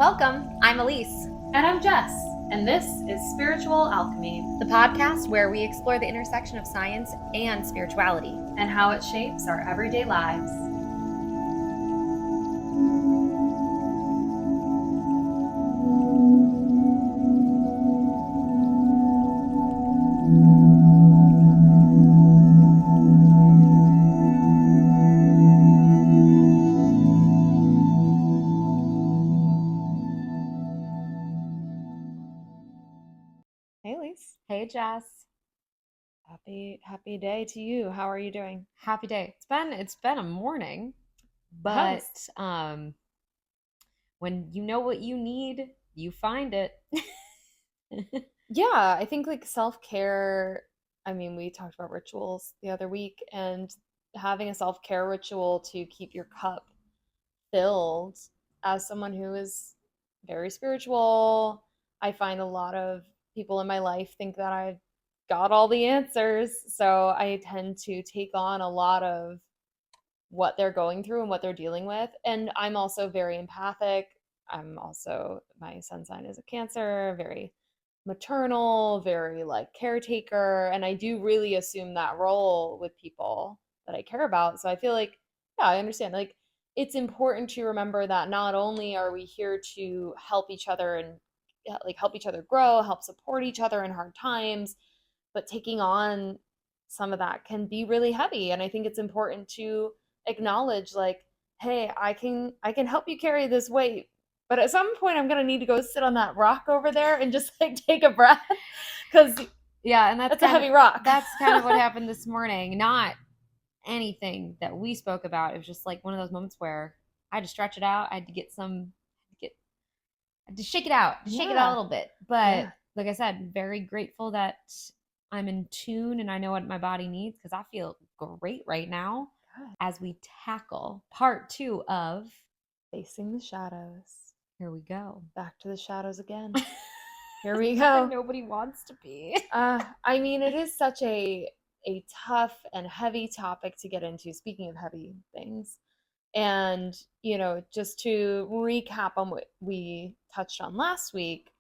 Welcome, I'm Elise. And I'm Jess, and this is Spiritual Alchemy, the podcast where we explore the intersection of science and spirituality and how it shapes our everyday lives. Hey, Elise. Hey, Jess. Happy day to you. How are you doing? Happy day. It's been a morning, but when you know what you need, you find it. Yeah, I think like self-care, we talked about rituals the other week, and having a self-care ritual to keep your cup filled. As someone who is very spiritual, I find a lot of people in my life think that I've got all the answers. So I tend to take on a lot of what they're going through and what they're dealing with. And I'm also very empathic. My sun sign is a Cancer, very maternal, very like caretaker. And I do really assume that role with people that I care about. So I feel like, yeah, I understand. Like, it's important to remember that not only are we here to help each other and like help each other grow, help support each other in hard times, but taking on some of that can be really heavy. And I think it's important to acknowledge like, hey, I can help you carry this weight, but at some point I'm gonna need to go sit on that rock over there and just like take a breath, because yeah, and that's a heavy rock. That's kind of what happened this morning. Not anything that we spoke about. It was just like one of those moments where I had to stretch it out. I had to shake it out, shake it out a little bit. But like I said, very grateful that I'm in tune and I know what my body needs, because I feel great right now. Good. As we tackle part 2 of Facing the Shadows. Here we go. Back to the shadows again. Here we go. Nobody wants to be. It is such a tough and heavy topic to get into, speaking of heavy things. And, just to recap on what we touched on last week,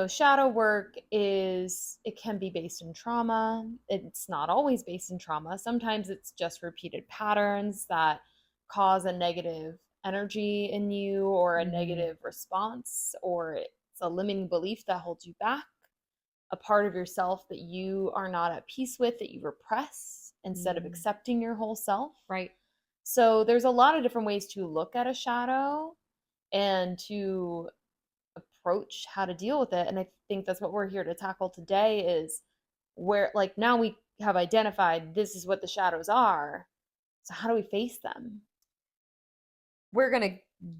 shadow work it can be based in trauma. It's not always based in trauma. Sometimes it's just repeated patterns that cause a negative energy in you, or a negative response, or it's a limiting belief that holds you back, a part of yourself that you are not at peace with, that you repress instead of accepting your whole self. Right. So there's a lot of different ways to look at a shadow and to approach how to deal with it. And I think that's what we're here to tackle today, is where, like, now we have identified this is what the shadows are. So how do we face them? We're going to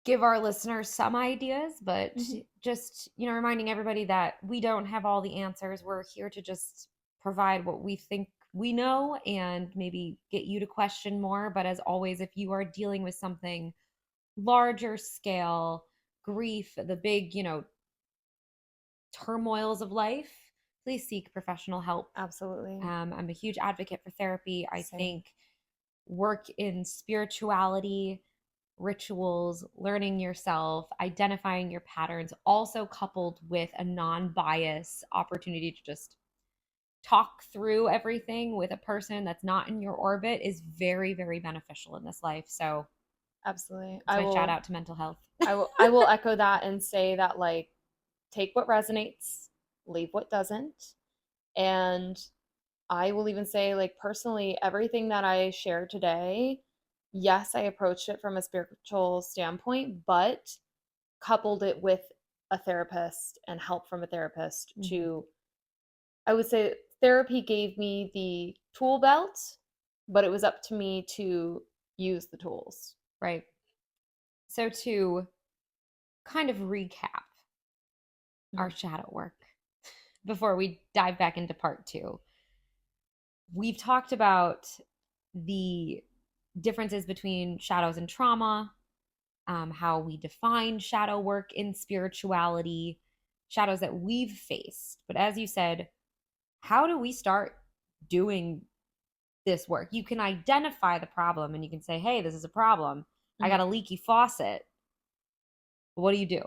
give our listeners some ideas, but just, reminding everybody that we don't have all the answers. We're here to just provide what we think we know and maybe get you to question more. But as always, if you are dealing with something larger scale, grief, the big, turmoils of life, please seek professional help. Absolutely. I'm a huge advocate for therapy. I think work in spirituality, rituals, learning yourself, identifying your patterns, also coupled with a non-bias opportunity to just talk through everything with a person that's not in your orbit, is very, very beneficial in this life. So absolutely. I will shout out to mental health. I will echo that and say that, like, take what resonates, leave what doesn't. And I will even say, like, personally, everything that I shared today, yes, I approached it from a spiritual standpoint, but coupled it with a therapist and help from a therapist to, I would say therapy gave me the tool belt, but it was up to me to use the tools. Right. So to kind of recap our shadow work before we dive back into part 2, we've talked about the differences between shadows and trauma, how we define shadow work in spirituality, shadows that we've faced. But as you said, how do we start doing this work? You can identify the problem and you can say, hey, this is a problem. I got a leaky faucet. What do you do?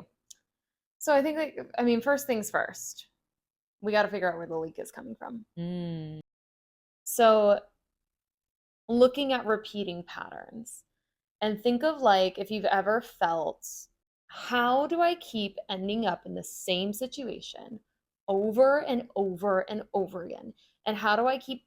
So I think like, I mean, first things first, we got to figure out where the leak is coming from. Mm, So looking at repeating patterns, and think of like if you've ever felt, how do I keep ending up in the same situation over and over and over again? And how do I keep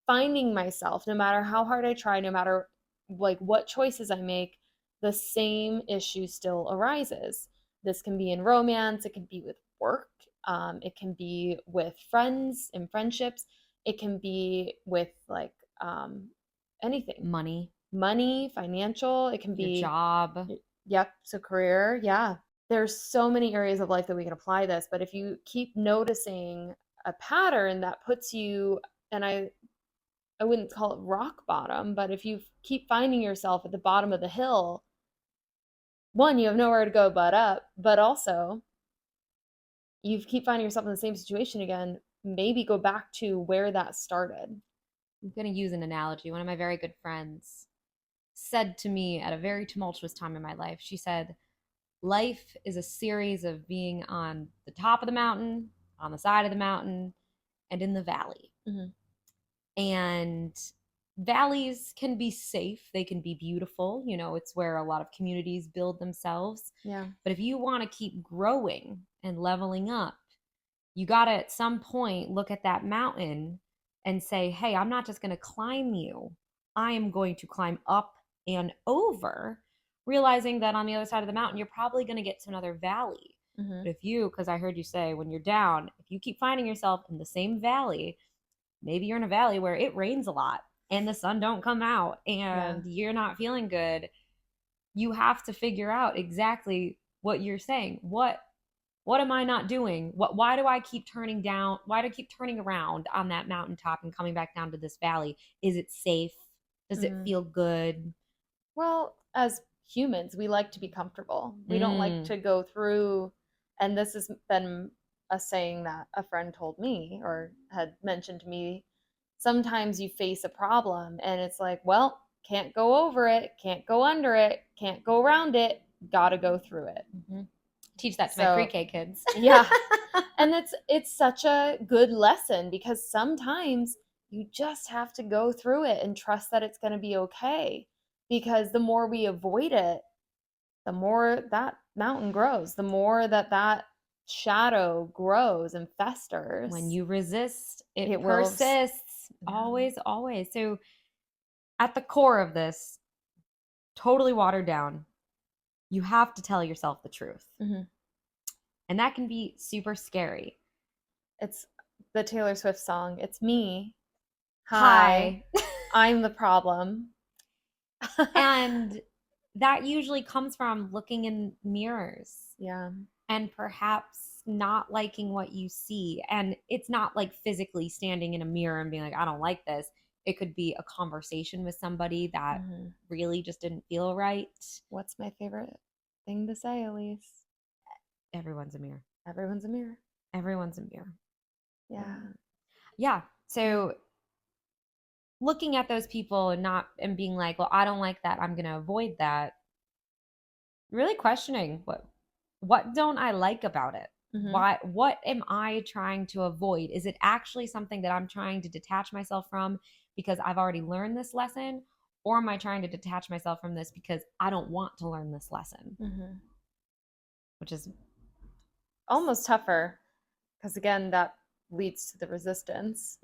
finding myself, no matter how hard I try, no matter like what choices I make, the same issue still arises? This can be in romance, it can be with work, it can be with friends and friendships, it can be with like anything, money, money, financial, it can your be, job, yep, so career, yeah. There's so many areas of life that we can apply this, but if you keep noticing a pattern that puts you, and I wouldn't call it rock bottom, but if you keep finding yourself at the bottom of the hill, one, you have nowhere to go but up, but also you keep finding yourself in the same situation again, maybe go back to where that started. I'm going to use an analogy. One of my very good friends said to me at a very tumultuous time in my life, she said, life is a series of being on the top of the mountain, on the side of the mountain, and in the valley. Mm-hmm. And valleys can be safe, they can be beautiful. It's where a lot of communities build themselves. Yeah. But if you want to keep growing and leveling up, you got to at some point look at that mountain and say, hey, I'm not just going to climb you, I am going to climb up and over, realizing that on the other side of the mountain, you're probably going to get to another valley. Mm-hmm. But if you, because I heard you say when you're down, if you keep finding yourself in the same valley, maybe you're in a valley where it rains a lot and the sun don't come out Yeah. and you're not feeling good. You have to figure out exactly what you're saying. What am I not doing? Why do I keep turning down? Why do I keep turning around on that mountaintop and coming back down to this valley? Is it safe? Does it Mm-hmm. feel good? Well, as humans, we like to be comfortable. We don't like Mm, to go through, and this has been a saying that a friend told me or had mentioned to me. Sometimes you face a problem and it's like, well, can't go over it, can't go under it, can't go around it, gotta go through it. mhm. Teach that to my So, pre-K kids. yeah. And it's such a good lesson because sometimes you just have to go through it and trust that it's going to be okay, because the more we avoid it, the more that mountain grows, the more that shadow grows and When festers. you resist, it It will, persists. yeah. Always, always. So at the core of this, totally watered down, you have to tell yourself the truth. Hmm. And that can be super scary. It's the Taylor Swift song. It's me. Hi, Hi. I'm the problem. And that usually comes from looking in mirrors Yeah. and perhaps not liking what you see. And it's not like physically standing in a mirror and being like, I don't like this. It could be a conversation with somebody that Hmm. really just didn't feel right. What's my favorite thing to say, Elise? Everyone's a mirror. Everyone's a mirror. Everyone's a mirror. Yeah. Yeah. So looking at those people and not and being like, well, I don't like that, I'm going to avoid that. Really questioning what don't I like about it? Hmm. What am I trying to avoid? Is it actually something that I'm trying to detach myself from because I've already learned this lesson, or am I trying to detach myself from this because I don't want to learn this lesson? Hmm. Which is Almost tougher because, again, that leads to the resistance.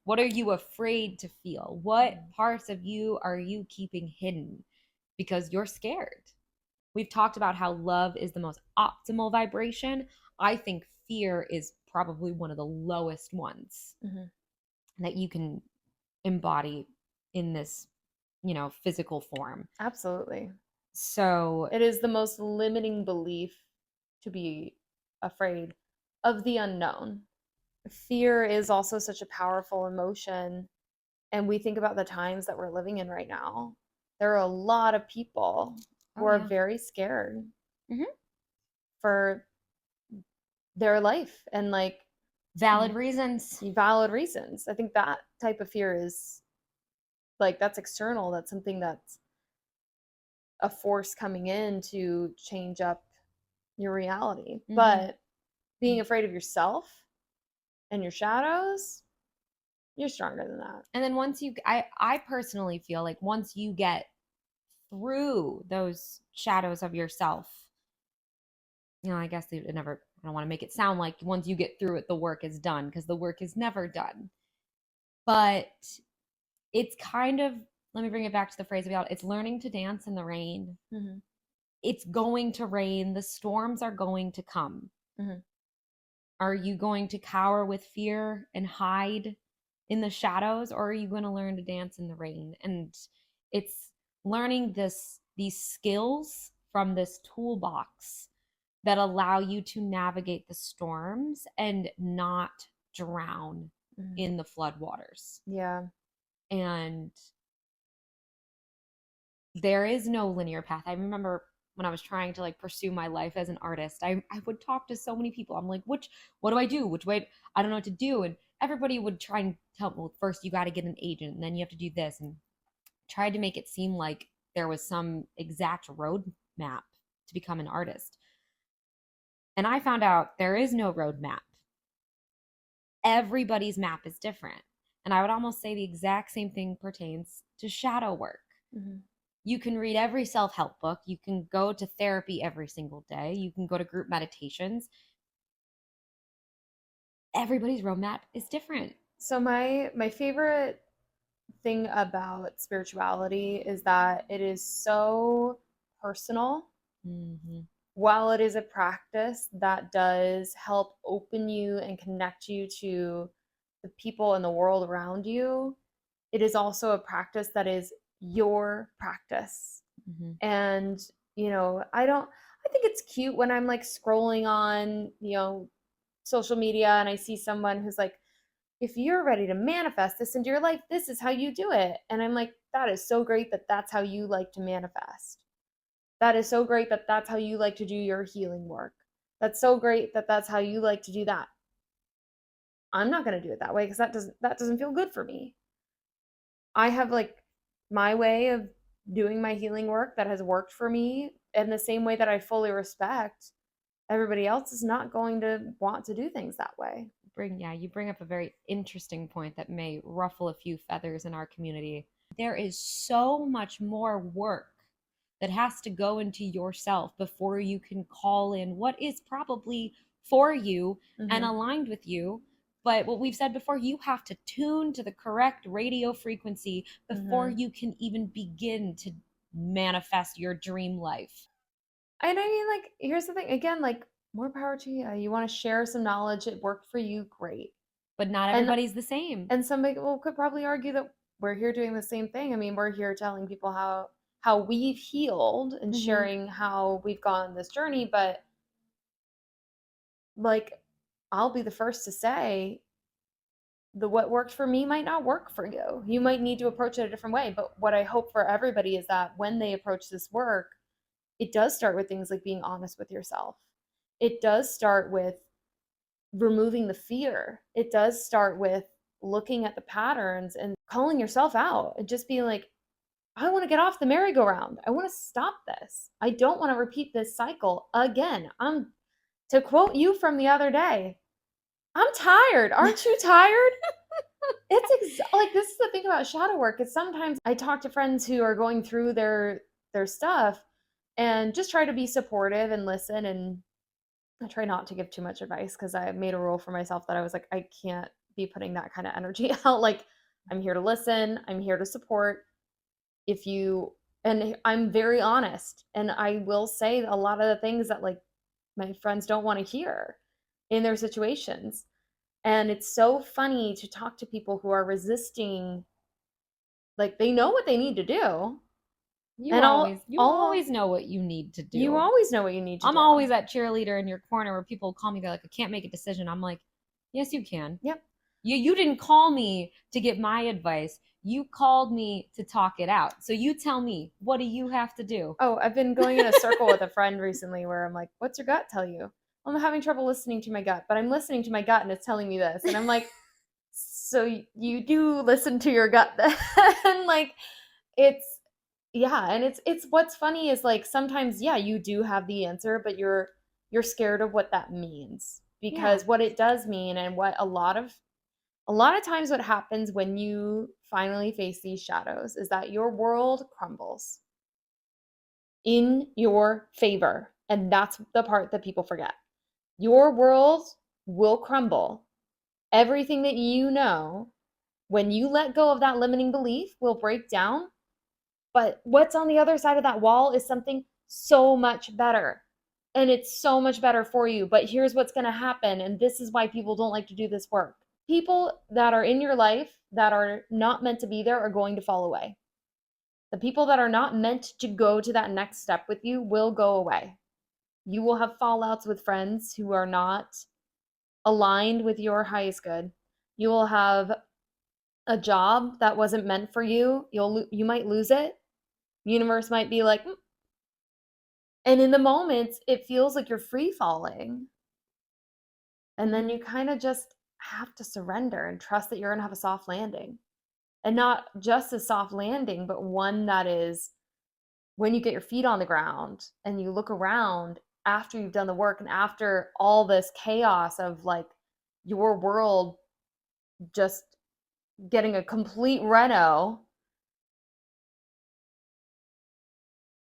what are you afraid to feel? What parts of you are you keeping hidden because you're scared? We've talked about how love is the most optimal vibration. I think fear is probably one of the lowest ones Hmm. that you can embody in this, physical form. Absolutely. So, It is the most limiting belief to be afraid of the unknown. Fear is also such a powerful emotion. And we think about the times that we're living in right now. There are a lot of people who oh are yeah. very scared Hmm. for their life and like Valid reasons. valid reasons. I think that type of fear is like that's external. That's something that's a force coming in to change up. your reality. Mm-hmm. But being afraid of yourself and your shadows, you're stronger than that. And then once I personally feel like once you get through those shadows of yourself, I guess it never, I don't want to make it sound like once you get through it, the work is done, because the work is never done. But it's kind of, let me bring it back to the phrase about it's learning to dance in the rain. Mm-hmm. It's going to rain. The storms are going to come. Mm-hmm. Are you going to cower with fear and hide in the shadows, or are you going to learn to dance in the rain? And it's learning these skills from this toolbox that allow you to navigate the storms and not drown Mm-hmm. in the floodwaters. Yeah. And there is no linear path. I remember when I was trying to like pursue my life as an artist, I would talk to so many people. I'm like, what do I do? Which way? I don't know what to do. And everybody would try and tell me, well, first you got to get an agent, and then you have to do this, and tried to make it seem like there was some exact roadmap to become an artist. And I found out there is no roadmap. Everybody's map is different. And I would almost say the exact same thing pertains to shadow work. Mm-hmm. You can read every self-help book. You can go to therapy every single day. You can go to group meditations. Everybody's roadmap is different. So my favorite thing about spirituality is that it is so personal. Mm-hmm. While it is a practice that does help open you and connect you to the people in the world around you, it is also a practice that is your practice. Mm-hmm. And, I think it's cute when I'm like scrolling on, social media and I see someone who's like, if you're ready to manifest this into your life, this is how you do it. And I'm like, that is so great that that's how you like to manifest. That is so great that that's how you like to do your healing work. That's so great that that's how you like to do that. I'm not going to do it that way because that doesn't feel good for me. I have like my way of doing my healing work that has worked for me, in the same way that I fully respect everybody else is not going to want to do things that way. You bring up a very interesting point that may ruffle a few feathers in our community. There is so much more work that has to go into yourself before you can call in what is probably for you and Mm-hmm. aligned with you. But what we've said before, you have to tune to the correct radio frequency before Mm-hmm. you can even begin to manifest your dream life. And I mean, like, here's the thing again, like, more power to you. You want to share some knowledge, it worked for you, great. But not And everybody's the same. and some people could probably argue that we're here doing the same thing. I mean, we're here telling people how we've healed and Mm-hmm. sharing how we've gone this journey, but like, I'll be the first to say the what worked for me might not work for you. You might need to approach it a different way. But what I hope for everybody is that when they approach this work, it does start with things like being honest with yourself. It does start with removing the fear. It does start with looking at the patterns and calling yourself out and just being like, I want to get off the merry-go-round. I want to stop this. I don't want to repeat this cycle again. To quote you from the other day, I'm tired. Aren't you tired? Like, this is the thing about shadow work. Is sometimes I talk to friends who are going through their stuff and just try to be supportive and listen, and I try not to give too much advice because I made a rule for myself that I was like, I can't be putting that kind of energy out. Like, I'm here to listen, I'm here to support. If you and I'm very honest, and I will say a lot of the things that like my friends don't want to hear in their situations. And it's so funny to talk to people who are resisting, like they know what they need to do. You And always you all always know what you need to you do. always know what you need to I'm do. always that cheerleader in your corner where people call me, they're like, I can't make a decision. I'm like, yes, you can. Yep. You didn't call me to get my advice. You called me to talk it out. So you tell me, what do you have to do? Oh, I've been going in a circle with a friend recently where I'm like, what's your gut tell you? I'm having trouble listening to my gut, but I'm listening to my gut and it's telling me this. And I'm like, so you do listen to your gut then? Like, it's yeah, and it's what's funny is like sometimes yeah, you do have the answer, but you're scared of what that means. Yeah. Because what it does mean, and what a lot of times what happens when you finally face these shadows, is that your world crumbles in your favor. And that's the part that people forget. Your world will crumble. Everything that you know, when you let go of that limiting belief, will break down. But what's on the other side of that wall is something so much better. And it's so much better for you. But here's what's going to happen. And this is why people don't like to do this work. People that are in your life that are not meant to be there are going to fall away. The people that are not meant to go to that next step with you will go away. You will have fallouts with friends who are not aligned with your highest good. You will have a job that wasn't meant for you. You might lose it. The universe might be like, and in the moments, it feels like you're free falling. And then you kind of just have to surrender and trust that you're going to have a soft landing. And not just a soft landing, but one that is when you get your feet on the ground and you look around after you've done the work and after all this chaos of like your world just getting a complete reno.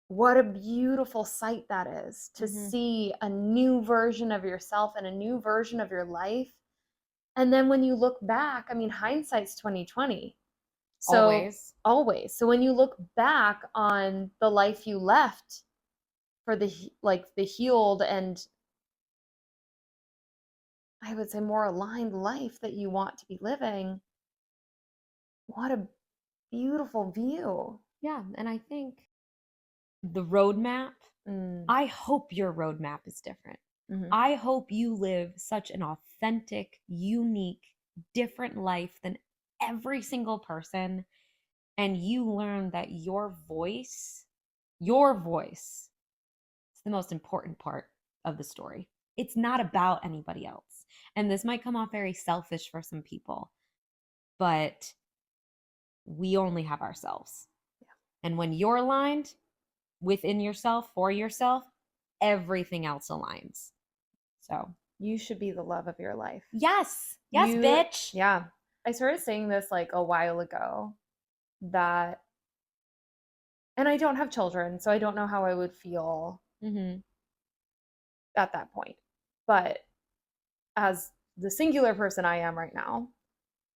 What a beautiful sight that is to see a new version of yourself and a new version of your life. And then when you look back, I mean, hindsight's 2020. So always. So when you look back on the life you left for the healed and I would say more aligned life that you want to be living, what a beautiful view. Yeah. And I think the roadmap, I hope your roadmap is different. I hope you live such an authentic, unique, different life than every single person. And you learn that your voice is the most important part of the story. It's not about anybody else. And this might come off very selfish for some people, but we only have ourselves. Yeah. And when you're aligned within yourself, for yourself, everything else aligns. So you should be the love of your life. Yes. Yes, bitch. Yeah. I started saying this like a while ago that, and I don't have children, so I don't know how I would feel at that point. But as the singular person I am right now,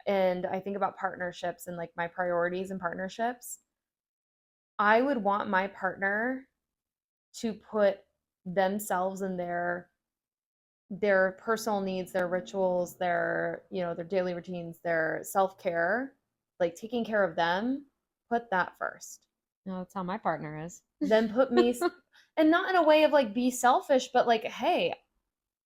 and I think about partnerships and like my priorities in partnerships, I would want my partner to put themselves and their personal needs, their rituals, their daily routines, their self-care, like taking care of them, put that first. No, that's how my partner is. Then put me, and not in a way of like be selfish, but like, hey,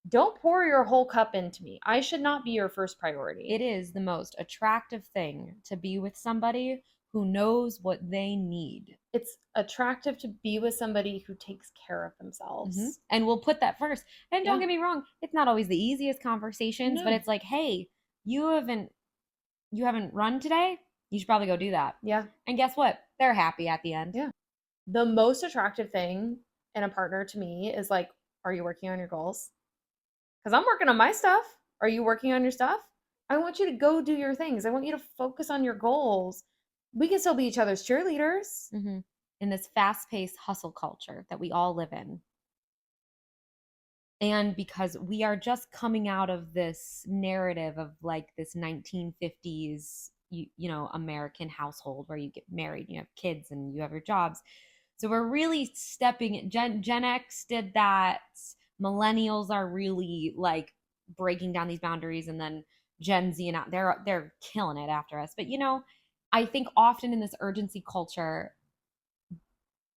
don't pour your whole cup into me. I should not be your first priority. It is the most attractive thing to be with somebody who knows what they need. It's attractive to be with somebody who takes care of themselves. And we'll put that first. And don't get me wrong, it's not always the easiest conversations, but it's like, hey, you haven't run today? You should probably go do that. Yeah. And guess what? They're happy at the end. Yeah. The most attractive thing in a partner to me is like, are you working on your goals? Because I'm working on my stuff. Are you working on your stuff? I want you to go do your things. I want you to focus on your goals. We can still be each other's cheerleaders. In this fast-paced hustle culture that we all live in. And because we are just coming out of this narrative of like this 1950s, American household where you get married, you have kids and you have your jobs. So we're really stepping, Gen X did that. Millennials are really like breaking down these boundaries, and then Gen Z and they're killing it after us. But I think often in this urgency culture,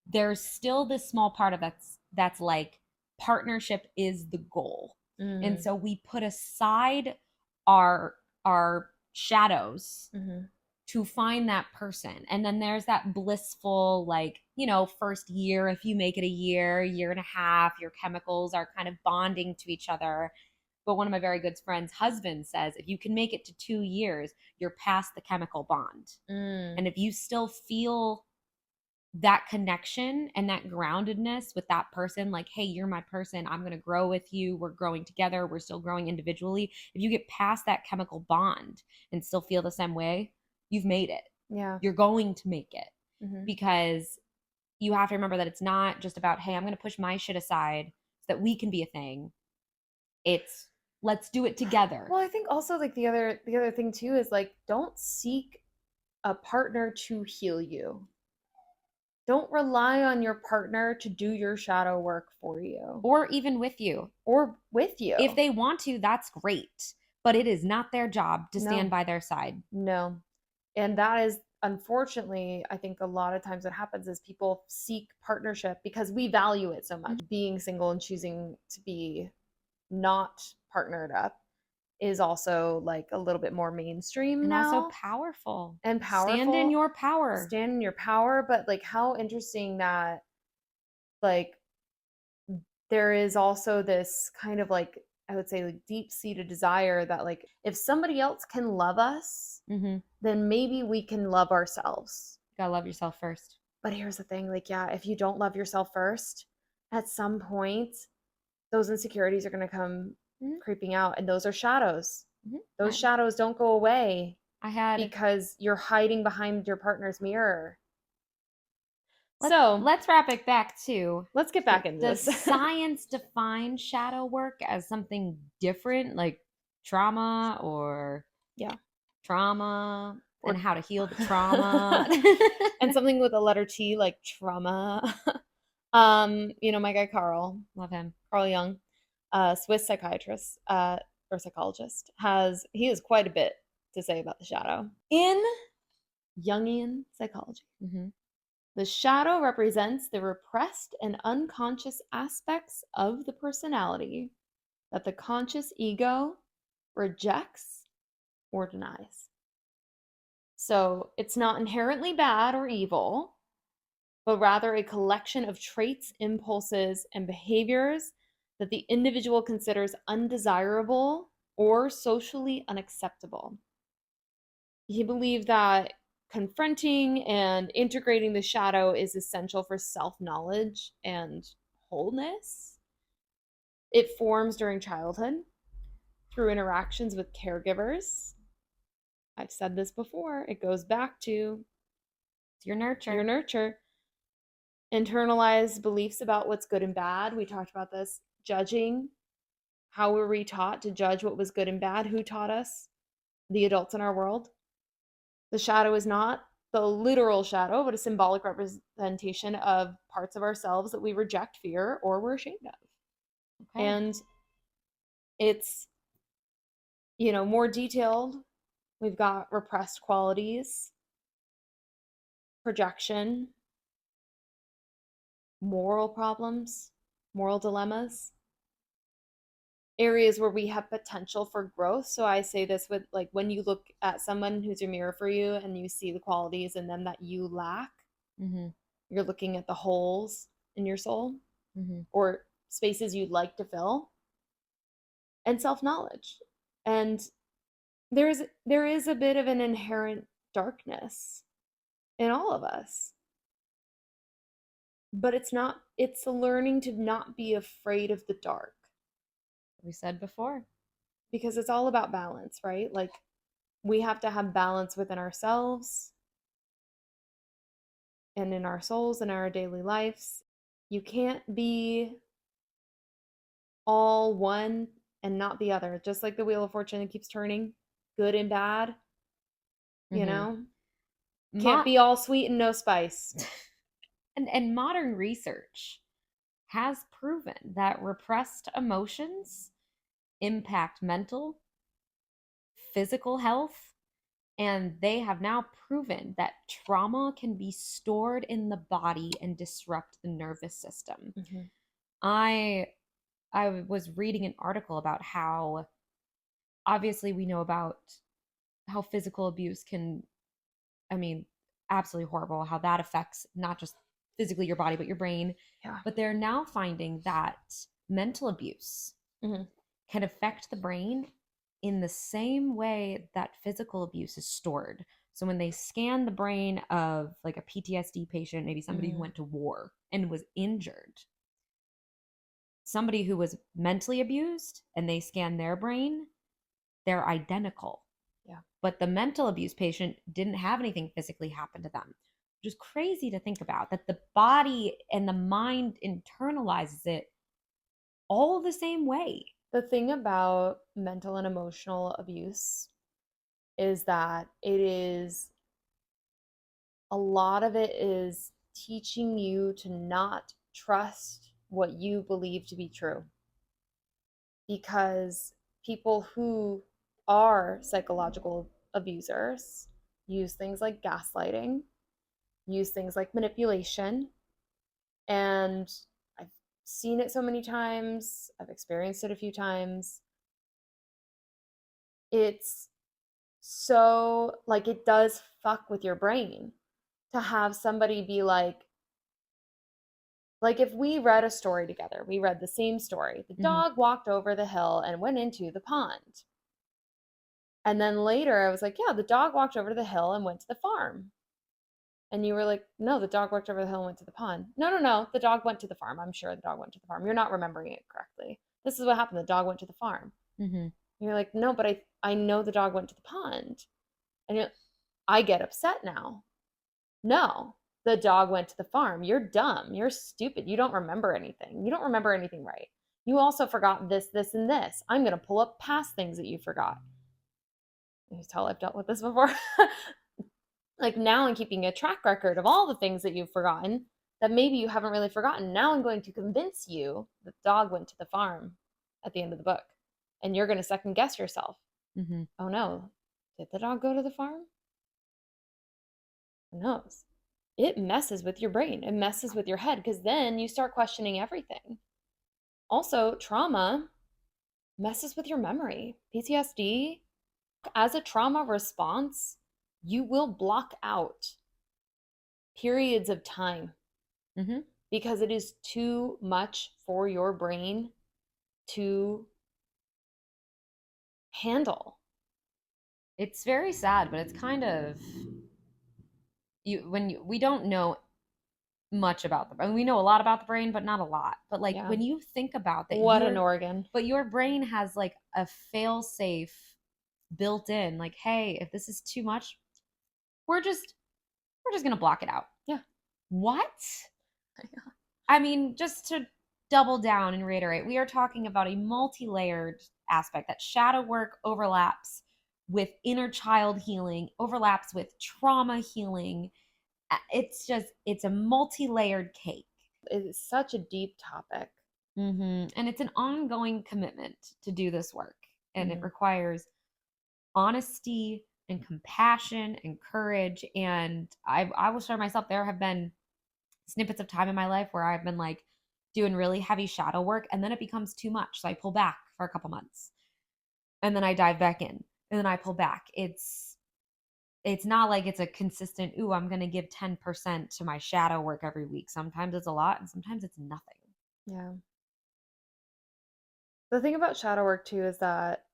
there's still this small part of that's like partnership is the goal. And so we put aside our shadows to find that person. And then there's that blissful, like, first year, if you make it a year and a half, your chemicals are kind of bonding to each other. But one of my very good friends' husband says, if you can make it to 2 years, you're past the chemical bond. And if you still feel that connection and that groundedness with that person, like, hey, you're my person, I'm going to grow with you, we're growing together, we're still growing individually. If you get past that chemical bond and still feel the same way, you've made it. Yeah. You're going to make it, Mm-hmm. because you have to remember that it's not just about, hey, I'm going to push my shit aside so that we can be a thing. It's, let's do it together. Well, I think also like the other thing too is like, don't seek a partner to heal you. Don't rely on your partner to do your shadow work for you Or even with you. or with you. If they want to, that's great. But it is not their job to stand by their side. No. And that is unfortunately, I think a lot of times what happens is people seek partnership because we value it so much. Being single and choosing to be not partnered up is also like a little bit more mainstream And now. also powerful. And powerful. Stand in your power. Stand in your power. But like how interesting that like there is also this kind of like, I would say like deep-seated desire that like if somebody else can love us, then maybe we can love ourselves. You gotta love yourself first. But here's the thing, like, yeah, if you don't love yourself first, at some point, those insecurities are going to come creeping out, and those are shadows. Those shadows don't go away because you're hiding behind your partner's mirror. Let's wrap it back to, let's get back into does this. science define shadow work as something different, like trauma or trauma and how to heal the trauma? And something with a letter T, like trauma. You know, my guy Carl, love him, Carl Jung, Swiss psychiatrist or psychologist, he has quite a bit to say about the shadow. In Jungian psychology, the shadow represents the repressed and unconscious aspects of the personality that the conscious ego rejects or denies. So it's not inherently bad or evil, but rather a collection of traits, impulses, and behaviors that the individual considers undesirable or socially unacceptable. He believed that confronting and integrating the shadow is essential for self-knowledge and wholeness. It forms during childhood through interactions with caregivers. I've said this before. It goes back to your nurture. Your nurture. Internalized beliefs about what's good and bad. We talked about this. Judging. How were we taught to judge what was good and bad? Who taught us? The adults in our world. The shadow is not the literal shadow, but a symbolic representation of parts of ourselves that we reject, fear, or we're ashamed of. Okay. And it's, you know, more detailed. We've got repressed qualities, projection, moral problems, moral dilemmas, areas where we have potential for growth. So I say this with like when you look at someone who's your mirror for you and you see the qualities in them that you lack, you're looking at the holes in your soul or spaces you'd like to fill, and self-knowledge. And there is a bit of an inherent darkness in all of us. But it's a learning to not be afraid of the dark. We said before. Because it's all about balance, right? Like we have to have balance within ourselves and in our souls and our daily lives. You can't be all one and not the other. Just like the Wheel of Fortune, it keeps turning, good and bad. You know? Can't be all sweet and no spice. And modern research has proven that repressed emotions impact mental, physical health, and they have now proven that trauma can be stored in the body and disrupt the nervous system. I was reading an article about how obviously we know about how physical abuse can, I mean, absolutely horrible, how that affects not just physically your body, but your brain. Yeah. But they're now finding that mental abuse can affect the brain in the same way that physical abuse is stored. So when they scan the brain of like a PTSD patient, maybe somebody who Mm-hmm. went to war and was injured, somebody who was mentally abused, and they scan their brain, they're identical. Yeah. But the mental abuse patient didn't have anything physically happen to them, which is crazy to think about, that the body and the mind internalizes it all the same way. The thing about mental and emotional abuse is that a lot of it is teaching you to not trust what you believe to be true. Because people who are psychological abusers use things like gaslighting, use things like manipulation, and I've seen it so many times, I've experienced it a few times. It's so like it does fuck with your brain to have somebody be like if we read a story together, we read the same story. The Mm-hmm. dog walked over the hill and went into the pond. And then later I was like, yeah, the dog walked over the hill and went to the farm. And you were like, no, the dog walked over the hill and went to the pond. No, no, no, the dog went to the farm. I'm sure the dog went to the farm. You're not remembering it correctly. This is what happened. The dog went to the farm. Mm-hmm. And you're like, no, but I know the dog went to the pond. And I get upset now. No, the dog went to the farm. You're dumb. You're stupid. You don't remember anything. You don't remember anything right. You also forgot this, this, and this. I'm going to pull up past things that you forgot. You can tell I've dealt with this before. Like now I'm keeping a track record of all the things that you've forgotten that maybe you haven't really forgotten. Now I'm going to convince you that the dog went to the farm at the end of the book. And you're going to second guess yourself. Mm-hmm. Oh no, did the dog go to the farm? Who knows? It messes with your brain. It messes with your head because then you start questioning everything. Also, trauma messes with your memory. PTSD, as a trauma response, you will block out periods of time Mm-hmm. because it is too much for your brain to handle. It's very sad, but it's kind of we don't know much about the brain. We know a lot about the brain, but not a lot. But like Yeah. when you think about that, What an organ. but your brain has like a fail safe built in. Like, hey, if this is too much, we're just gonna block it out. Yeah. What? I mean, just to double down and reiterate, we are talking about a multi-layered aspect, that shadow work overlaps with inner child healing, overlaps with trauma healing. It's a multi-layered cake. It is such a deep topic. And it's an ongoing commitment to do this work. And it Mm-hmm. requires honesty and compassion and courage. And I will share myself, there have been snippets of time in my life where I've been like doing really heavy shadow work, and then it becomes too much. So I pull back for a couple months, and then I dive back in, and then I pull back. It's not like it's a consistent, ooh, I'm going to give 10% to my shadow work every week. Sometimes it's a lot and sometimes it's nothing. Yeah. The thing about shadow work too is that,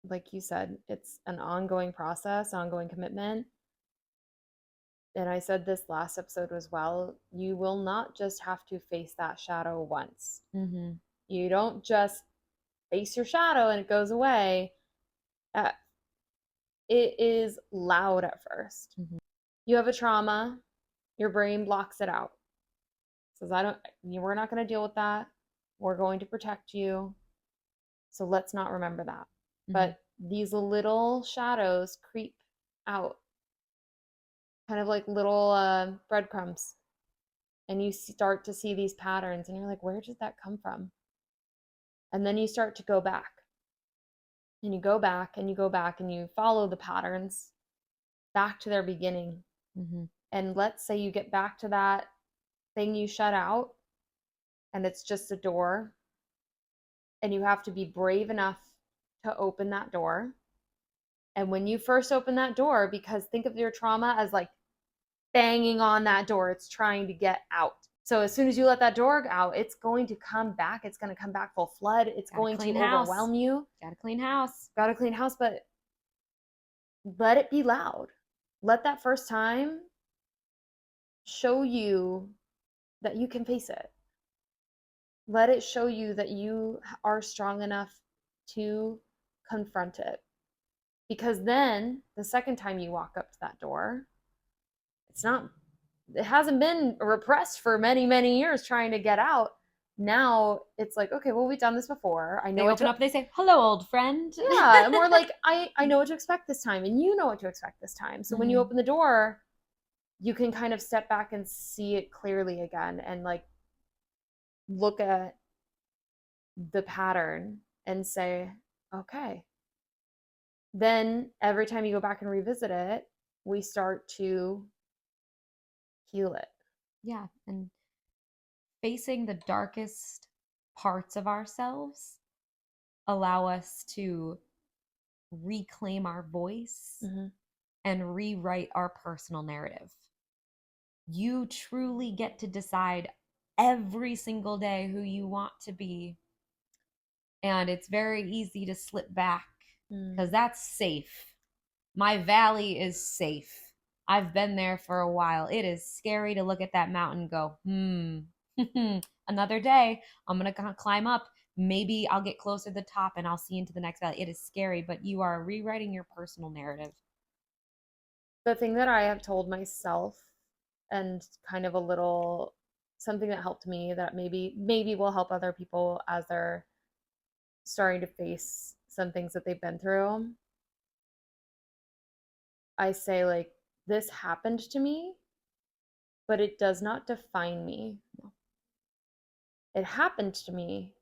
like you said, it's an ongoing process, ongoing commitment. And I said this last episode as well, you will not just have to face that shadow once. Mm-hmm. You don't just face your shadow and it goes away. Uh, it is loud at first. Mm-hmm. You have a trauma, your brain blocks it out. Says, we're not going to deal with that. We're going to protect you. So let's not remember that. Mm-hmm. But these little shadows creep out, kind of like little breadcrumbs. And you start to see these patterns, and you're like, where did that come from? And then you start to go back. And you go back and you go back and you follow the patterns back to their beginning. Mm-hmm. And let's say you get back to that thing you shut out, and it's just a door. And you have to be brave enough to open that door. And when you first open that door, because think of your trauma as like banging on that door, it's trying to get out. So as soon as you let that door out, it's going to come back. It's going to come back full flood. It's going to overwhelm you. Got to clean house. Got to clean house. But let it be loud. Let that first time show you that you can face it. Let it show you that you are strong enough to confront it. Because then the second time you walk up to that door, it hasn't been repressed for many, many years trying to get out. Now it's like, okay, well, we've done this before. I know They open up, they say, hello, old friend. Yeah, and we're like, I know what to expect this time, and you know what to expect this time. So when you open the door, you can kind of step back and see it clearly again and like look at the pattern and say, okay. Then every time you go back and revisit it, we start to heal it. Yeah. And facing the darkest parts of ourselves allow us to reclaim our voice and rewrite our personal narrative. You truly get to decide every single day who you want to be. And it's very easy to slip back because that's safe. My valley is safe. I've been there for a while. It is scary to look at that mountain and go, another day, I'm going to climb up. Maybe I'll get closer to the top and I'll see into the next valley. It is scary, but you are rewriting your personal narrative. The thing that I have told myself, and kind of something that helped me that maybe will help other people as they're starting to face some things that they've been through. I say, like, this happened to me, but it does not define me. It happened to me,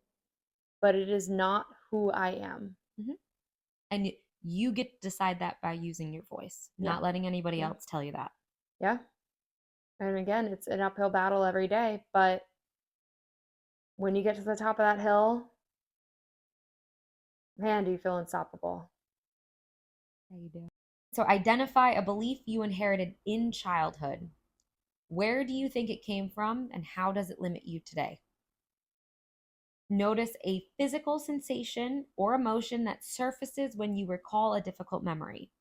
but it is not who I am. And you get to decide that by using your voice, not letting anybody else tell you that. Yeah. And again, it's an uphill battle every day, but when you get to the top of that hill, man, do you feel unstoppable. Yeah, you do. So identify a belief you inherited in childhood. Where do you think it came from and how does it limit you today? Notice a physical sensation or emotion that surfaces when you recall a difficult memory.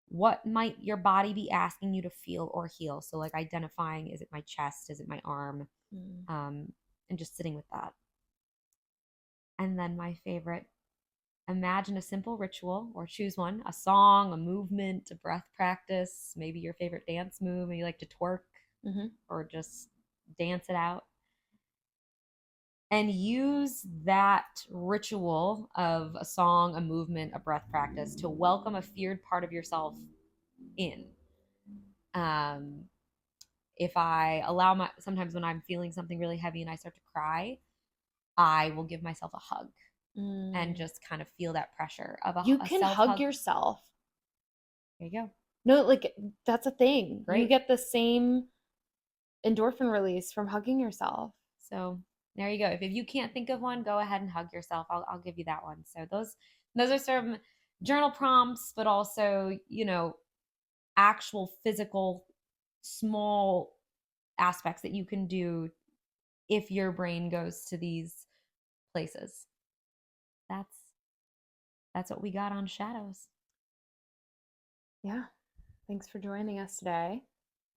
What might your body be asking you to feel or heal? So like identifying, is it my chest? Is it my arm? And just sitting with that. And then my favorite, imagine a simple ritual or choose one, a song, a movement, a breath practice, maybe your favorite dance move. Maybe you like to twerk or just dance it out. And use that ritual of a song, a movement, a breath practice to welcome a feared part of yourself in. If I allow sometimes when I'm feeling something really heavy and I start to cry, I will give myself a hug and just kind of feel that pressure of you can hug yourself. There you go. No, like that's a thing. Right. You get the same endorphin release from hugging yourself. So there you go. If you can't think of one, go ahead and hug yourself. I'll give you that one. So those are some journal prompts, but also, actual physical small aspects that you can do if your brain goes to these places. That's what we got on shadows. Yeah. Thanks for joining us today.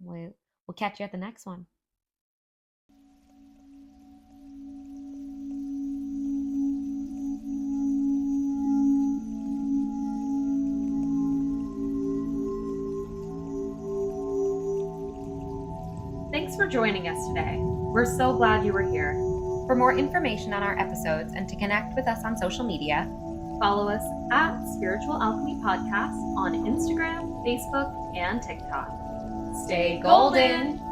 We'll catch you at the next one. Thanks for joining us today. We're so glad you were here. For more information on our episodes and to connect with us on social media, follow us at Spiritual Alchemy Podcast on Instagram, Facebook, and TikTok. Stay golden!